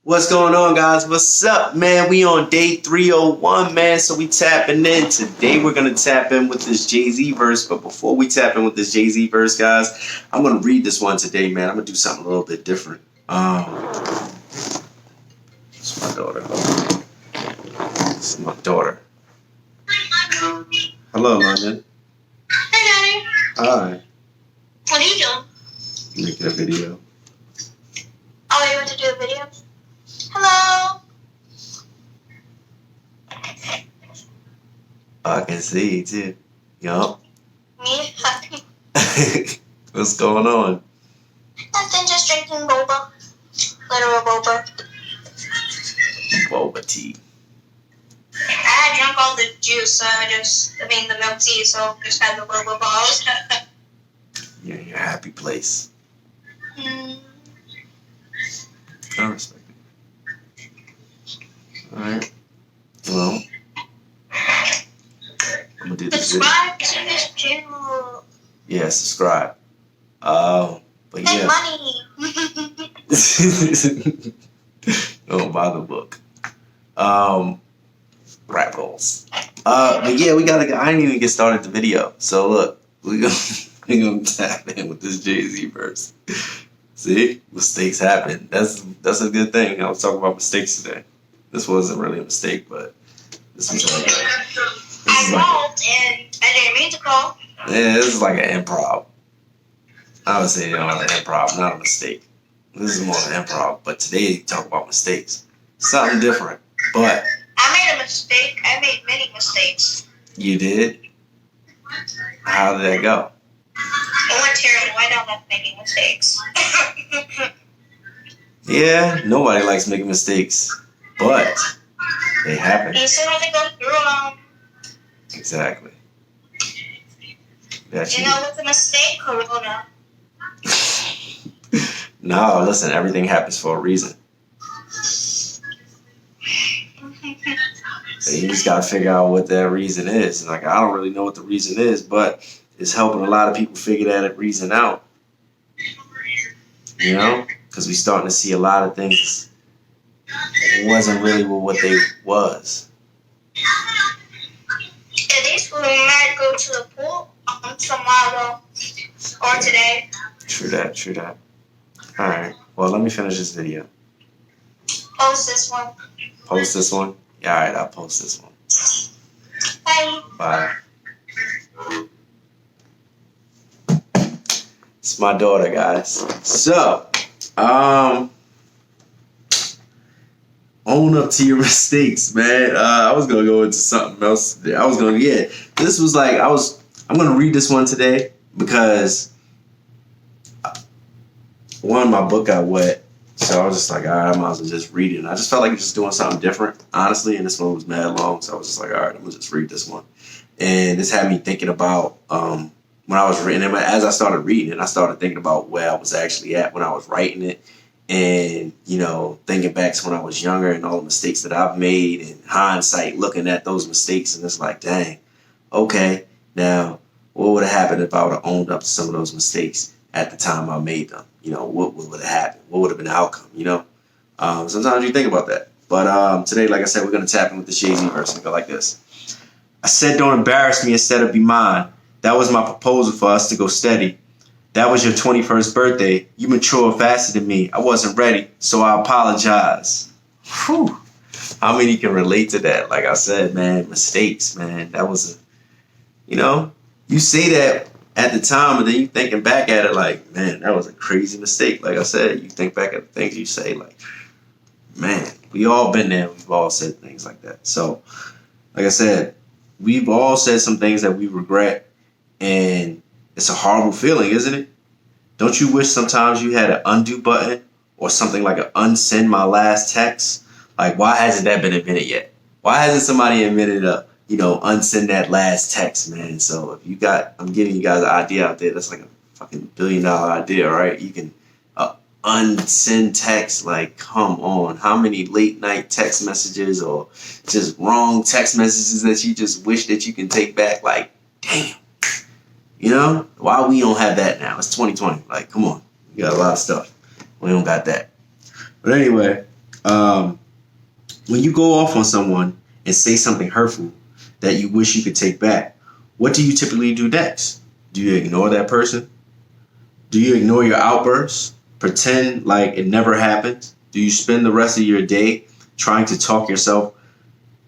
What's going on, guys? What's up, man? We on day 301, man. So we tapping in. Today we're going to tap in with this Jay-Z verse. But before we tap in with this Jay-Z verse, guys, I'm going to read this one today, man. I'm going to do something a little bit different. It's my daughter. It's my daughter. Hello, London. Hey, Daddy. Hi. What are you doing? Making a video. Oh, you want to do a video? Hello. I can see you, too. Yup. Me? What's going on? Nothing, just drinking boba. Literal boba. Boba tea. I drank all the juice, the milk tea, so just had the boba balls. You're in your happy place. I respect it. Alright. Well, I'm gonna do this video. Subscribe to this channel. Yeah, subscribe. But Make yeah. money. Don't buy the book. Rap goals. But yeah, I didn't even get started the video. So look, we're gonna tap in with this Jay-Z verse. See? Mistakes happen. That's a good thing. I was talking about mistakes today. This wasn't really a mistake, but this was like I called and I didn't mean to call. yeah, this is like an improv. I would say, an improv, not a mistake. This is more an improv, but today talk about mistakes. Something different. But I made a mistake. I made many mistakes. you did? How did that go? It went terrible. I don't like making mistakes. Yeah, nobody likes making mistakes, but they happen. You still have to go through them. Exactly. You know what's a mistake? Corona. No, listen, everything happens for a reason. So you just gotta figure out what that reason is. And like, I don't really know what the reason is, but it's helping a lot of people figure that reason out. You know? Because we starting to see a lot of things wasn't really what they was. At least we might go to the pool tomorrow or today. True that. Alright, well, let me finish this video. Post this one. Post this one? Yeah, alright, I'll post this one. Bye. Bye. It's my daughter, guys. So, own up to your mistakes, man. I was gonna go into something else. This was like, I'm gonna read this one today because one, my book got wet. So I was just like, all right, I might as well just read it. And I just felt like just doing something different, honestly. And this one was mad long. So I was just like, all right, I'm gonna just read this one. And this had me thinking about, when I was reading it, as I started reading it, I started thinking about where I was actually at when I was writing it. And, thinking back to when I was younger and all the mistakes that I've made, and hindsight, looking at those mistakes, and it's like, dang, okay, now what would have happened if I would have owned up to some of those mistakes at the time I made them? What would have happened? What would have been the outcome? Sometimes you think about that. But today, like I said, we're going to tap in with the Jay-Z verse and go like this. I said, don't embarrass me, instead of be mine. That was my proposal for us to go steady. That was your 21st birthday. You matured faster than me. I wasn't ready, so I apologize. Whew. How many can relate to that? Like I said, man, mistakes, man. That was you say that at the time, and then you thinking back at it like, man, that was a crazy mistake. Like I said, you think back at the things you say like, man, we all been there. We've all said things like that. So, like I said, we've all said some things that we regret, and it's a horrible feeling, isn't it? Don't you wish sometimes you had an undo button or something like an unsend my last text? Like, why hasn't that been invented yet? Why hasn't somebody invented unsend that last text, man? So if I'm giving you guys an idea out there, that's like a fucking $1 billion idea, right? You can unsend text, like, come on. How many late night text messages or just wrong text messages that you just wish that you can take back? Like, damn. Why we don't have that now? It's 2020. Like, come on. We got a lot of stuff. We don't got that. But anyway, When you go off on someone and say something hurtful that you wish you could take back, what do you typically do next? Do you ignore that person? Do you ignore your outbursts? Pretend like it never happened? Do you spend the rest of your day trying to talk yourself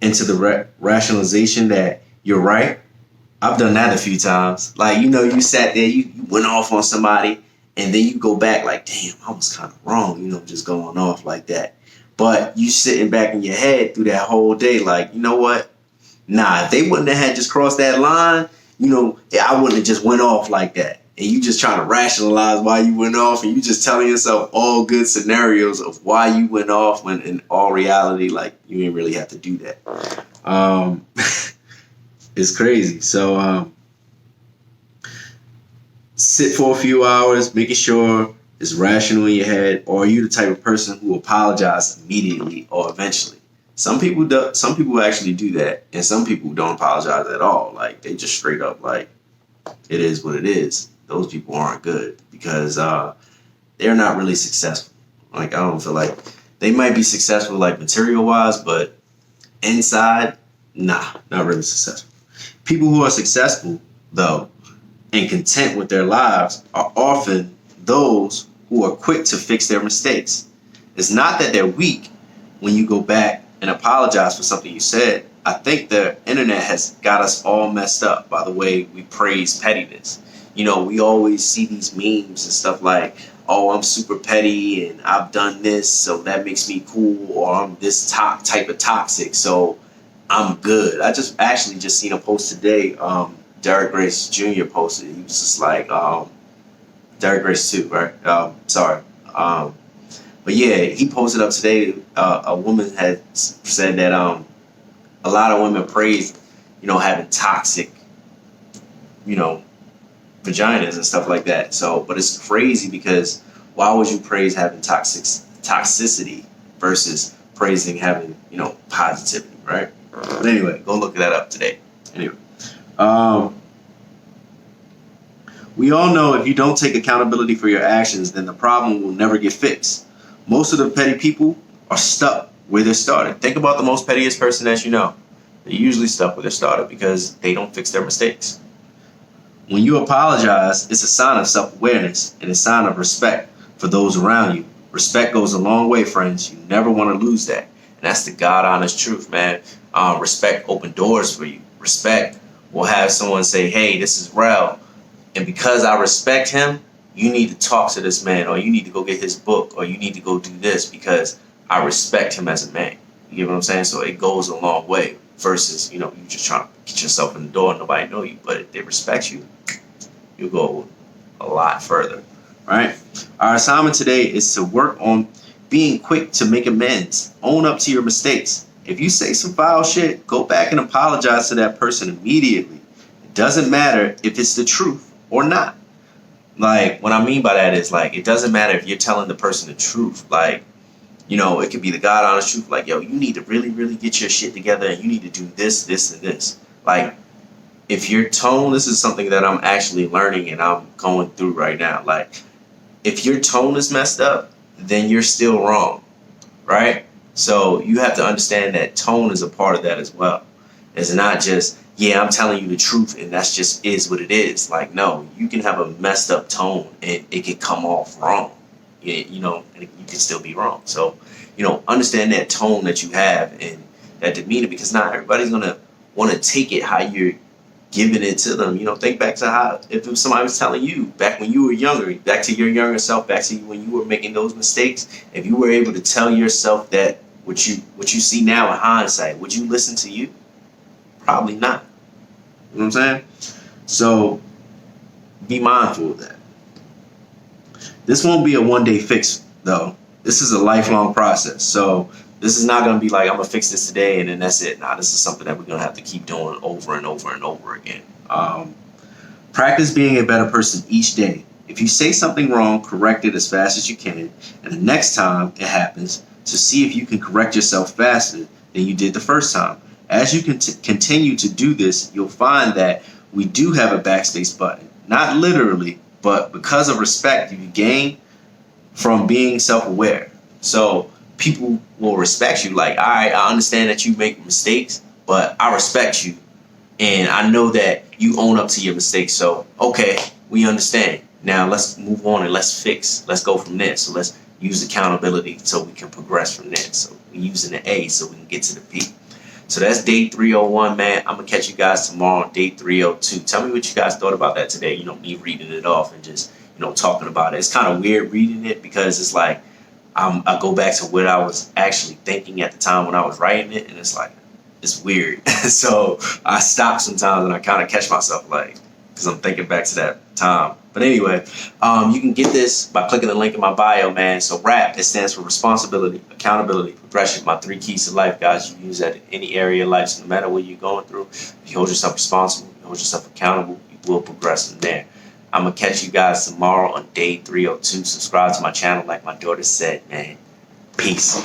into the rationalization that you're right? I've done that a few times. Like, you sat there, you went off on somebody, and then you go back like, damn, I was kind of wrong, just going off like that. But you sitting back in your head through that whole day like, you know what? Nah, if they wouldn't have had just crossed that line, I wouldn't have just went off like that. And you just trying to rationalize why you went off, and you just telling yourself all good scenarios of why you went off, when in all reality, like, you didn't really have to do that. It's crazy. So sit for a few hours, making sure it's rational in your head. Or are you the type of person who apologizes immediately or eventually? Some people do. Some people actually do that, and some people don't apologize at all. Like, they just straight up like, it is what it is. Those people aren't good because they're not really successful. Like, I don't feel like they might be successful like material wise, but inside, nah, not really successful. People who are successful, though, and content with their lives are often those who are quick to fix their mistakes. It's not that they're weak when you go back and apologize for something you said. I think the internet has got us all messed up by the way we praise pettiness. We always see these memes and stuff like, oh, I'm super petty and I've done this, so that makes me cool, or I'm this type of toxic, so I'm good. I just actually seen a post today. Derek Grace Jr. posted. He was just like, Derek Grace too, right? Sorry. But yeah, he posted up today. A woman had said that a lot of women praise, having toxic, vaginas and stuff like that. So, but it's crazy because why would you praise having toxicity versus praising having, positivity, right? But anyway, go look that up today. Anyway, we all know if you don't take accountability for your actions, then the problem will never get fixed. Most of the petty people are stuck where they started. Think about the most pettiest person that you know. They're usually stuck where they started because they don't fix their mistakes. When you apologize, it's a sign of self-awareness and a sign of respect for those around you. Respect goes a long way, friends. You never want to lose that. And that's the God honest truth, man. Respect open doors for you. Respect will have someone say, hey, this is Rel, and because I respect him, you need to talk to this man, or you need to go get his book, or you need to go do this because I respect him as a man. You get what I'm saying? So it goes a long way versus, you just trying to get yourself in the door and nobody know you. But if they respect you, you'll go a lot further, right? Our assignment today is to work on being quick to make amends. Own up to your mistakes. If you say some foul shit, go back and apologize to that person immediately. It doesn't matter if it's the truth or not. Like, what I mean by that is, like, it doesn't matter if you're telling the person the truth. Like, it could be the God honest truth. Like, yo, you need to really, really get your shit together and you need to do this, this, and this. Like, if your tone, this is something that I'm actually learning and I'm going through right now. Like, if your tone is messed up, then you're still wrong, right? So you have to understand that tone is a part of that as well. It's not just, yeah, I'm telling you the truth and that's just is what it is. Like, no, you can have a messed up tone and it can come off wrong, and you can still be wrong. So, understand that tone that you have and that demeanor, because not everybody's going to want to take it how you're giving it to them. Think back to how, if somebody was telling you back when you were younger, back to your younger self, back to when you were making those mistakes, if you were able to tell yourself that what you see now in hindsight, would you listen to you? Probably not. You know what I'm saying? So be mindful of that. This won't be a one-day fix, though. This is a lifelong process. So this is not going to be like, I'm going to fix this today and then that's it. Nah, this is something that we're going to have to keep doing over and over and over again. Practice being a better person each day. If you say something wrong, correct it as fast as you can. And the next time it happens, to see if you can correct yourself faster than you did the first time. As you continue to do this, you'll find that we do have a backspace button. Not literally, but because of respect you gain from being self-aware. So people will respect you. Like, all right, I understand that you make mistakes, but I respect you. And I know that you own up to your mistakes. So, okay, we understand. Now let's move on and let's fix. Let's go from there. So let's use accountability so we can progress from there. So we're using the A so we can get to the P. So that's day 301, man. I'm going to catch you guys tomorrow on day 302. Tell me what you guys thought about that today. You know, me reading it off and just, you know, talking about it. It's kind of weird reading it because it's like I go back to what I was actually thinking at the time when I was writing it. And it's like, it's weird. So I stop sometimes and I kind of catch myself like, because I'm thinking back to that time. But anyway, you can get this by clicking the link in my bio, man. So RAP, it stands for responsibility, accountability, progression. My 3 keys to life, guys. You use that in any area of life. So no matter what you're going through, if you hold yourself responsible, you hold yourself accountable, you will progress from there. I'm going to catch you guys tomorrow on day 302. Subscribe to my channel like my daughter said, man. Peace.